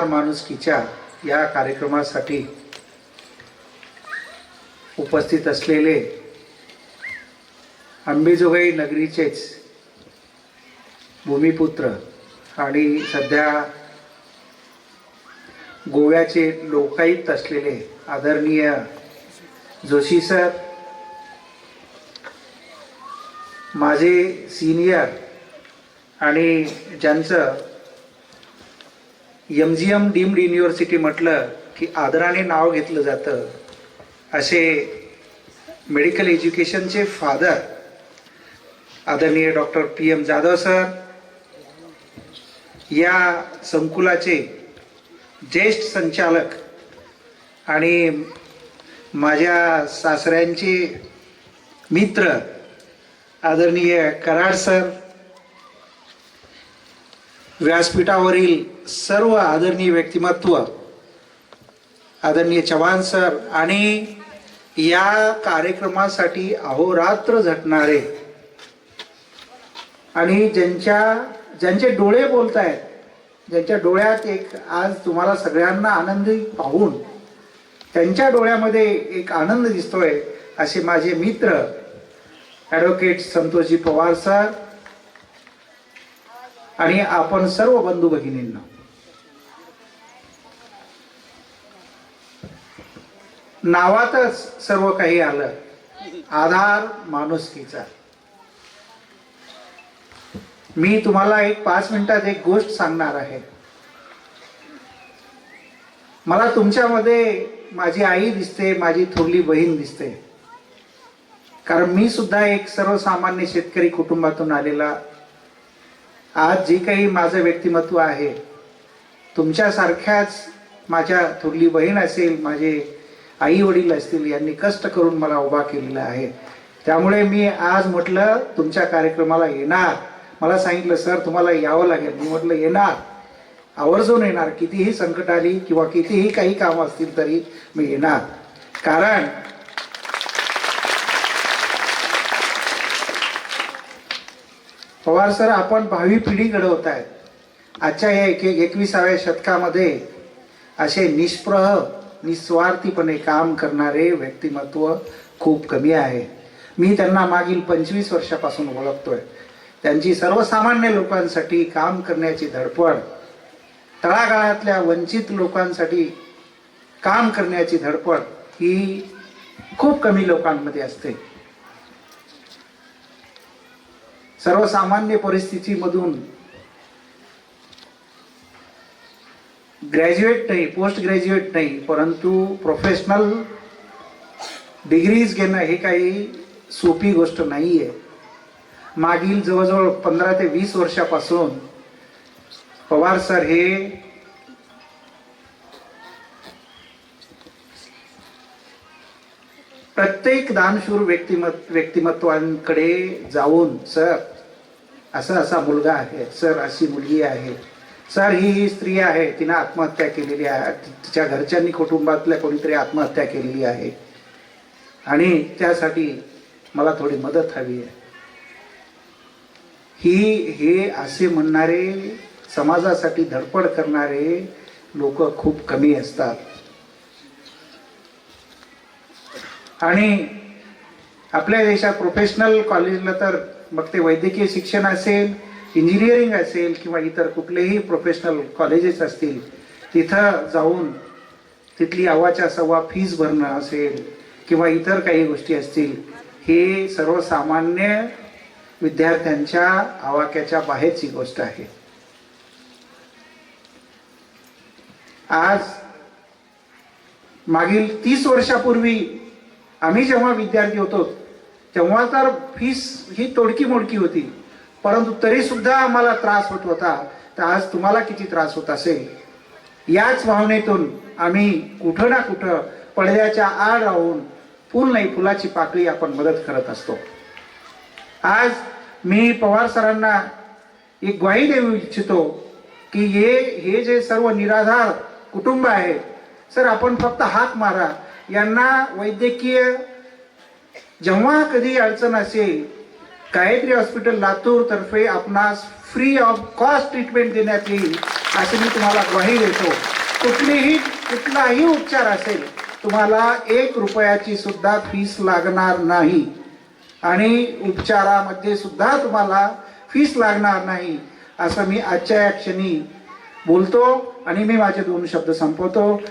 माणुसकीच्या या कार्यक्रमासाठी उपस्थित असलेले अंबेजोगाई नगरीचेच भूमिपुत्र आणि सध्या गोव्याचे लोकायुक्त असलेले आदरणीय जोशी सर, माझे सीनियर आणि ज्यांचं MGM डीम्ड युनिव्हर्सिटी म्हटलं की आदराने नाव घेतलं जातं असे मेडिकल एज्युकेशनचे फादर आदरणीय डॉक्टर PM जाधव सर, या संकुलाचे ज्येष्ठ संचालक आणि माझ्या सासऱ्यांचे मित्र आदरणीय कराड सर, व्यासपीठावरील सर्व आदरणीय व्यक्तिमत्व आदरणीय चव्हाण सर आणि या कार्यक्रमासाठी अहोरात्र झटणारे आणि ज्यांचे डोळे बोलत आहेत, ज्यांच्या डोळ्यात एक आज तुम्हाला सगळ्यांना आनंदी पाहून त्यांच्या डोळ्यामध्ये एक आनंद दिसतोय असे माझे मित्र ॲडव्होकेट संतोषजी पवार सर आणि आपण सर्व बंधू भगिनींना नावातच सर्व काही आलं, आधार माणुसकीचा. मी तुम्हाला 5 मिनिटात एक गोष्ट सांगणार आहे. मला तुमच्यामध्ये माझी आई दिसते, माझी थोरली बहीण दिसते, कारण मी सुद्धा एक सर्वसामान्य शेतकरी कुटुंबातून आलेला. आज जे काही माझं व्यक्तिमत्व आहे, तुमच्यासारख्याच माझ्या थोरली बहीण असेल, माझे आई वडील असतील, यांनी कष्ट करून मला उभा केलेला आहे. त्यामुळे मी आज म्हटलं तुमच्या कार्यक्रमाला येणार. मला सांगितलं सर तुम्हाला यावं लागेल. मी म्हटलं येणार, आवर्जून येणार. कितीही संकट आली किंवा कितीही काही काम असतील तरी मी येणार. कारण पवार सर, आपण भावी पिढी घडवत आहेत. आजच्या या 21व्या शतकामध्ये असे निस्वार्थीपणे काम करणारे व्यक्तिमत्व खूप कमी आहे. मी त्यांना मागील 25 वर्षापासून ओळखतोय. त्यांची सर्वसामान्य लोकांसाठी काम करण्याची धडपड, तळागाळातल्या वंचित लोकांसाठी काम करण्याची धडपड ही खूप कमी लोकांमध्ये असते. सर्वसामान्य परिस्थितीमधून ग्रॅज्युएट नाही, पोस्ट ग्रॅज्युएट नाही, परंतु प्रोफेशनल डिग्रीज घेणं हे काही सोपी गोष्ट नाही आहे. मागील जवळजवळ 15 ते 20 वर्षापासून पवार सर हे प्रत्येक दानशूर व्यक्तिमत्वांकडे जाऊन सर असा मुलगा आहे, सर अशी मुलगी आहे, सर ही स्त्री आहे, तिने आत्महत्या केलेली आहे, तिच्या घरच्यांनी कुटुंबातल्या कोणीतरी आत्महत्या केलेली आहे आणि त्यासाठी मला थोडी मदत हवी आहे, हे असे म्हणणारे, समाजासाठी धडपड करणारे लोक खूप कमी असतात. आणि आपल्या देशात प्रोफेशनल कॉलेजला तर मग ते वैद्यकीय शिक्षण असेल, इंजिनिअरिंग असेल किंवा इतर कुठलेही प्रोफेशनल कॉलेजेस असतील, तिथं जाऊन तिथली अव्वाच्या सव्वा फीस भरणं असेल किंवा इतर काही गोष्टी असतील, हे सर्वसामान्य विद्यार्थ्यांच्या आवाक्याच्या बाहेरची गोष्ट आहे. आज मागील 30 वर्षापूर्वी आम्ही जेव्हा विद्यार्थी होतो तेव्हा तर फीस ही तोडकी मोडकी होती, परंतु तरी सुद्धा आम्हाला त्रास होत होता. तर आज तुम्हाला किती त्रास होत असेल. याच भावनेतून आम्ही कुठं ना कुठं पडद्याच्या आड राहून फुल नाही फुलाची पाकळी आपण मदत करत असतो. आज मी पवार सरांना एक ग्वाही देऊ इच्छितो की हे जे सर्व निराधार कुटुंब आहे, सर आपण फक्त हाक मारा. यांना वैद्यकीय जेव्हा कधी अडचण असेल, गायत्री हॉस्पिटल लातूर तर्फे आपणास फ्री ऑफ कॉस्ट ट्रीटमेंट देण्यात येईल असं मी तुम्हाला ग्वाही देतो. कुठलाही उपचार असेल तुम्हाला 1 रुपयाची सुद्धा फीस लागणार नाही आणि उपचारामध्ये सुद्धा तुम्हाला फीस लागणार नाही असं मी आजच्या या क्षणी बोलतो आणि मी माझे 2 शब्द संपवतो.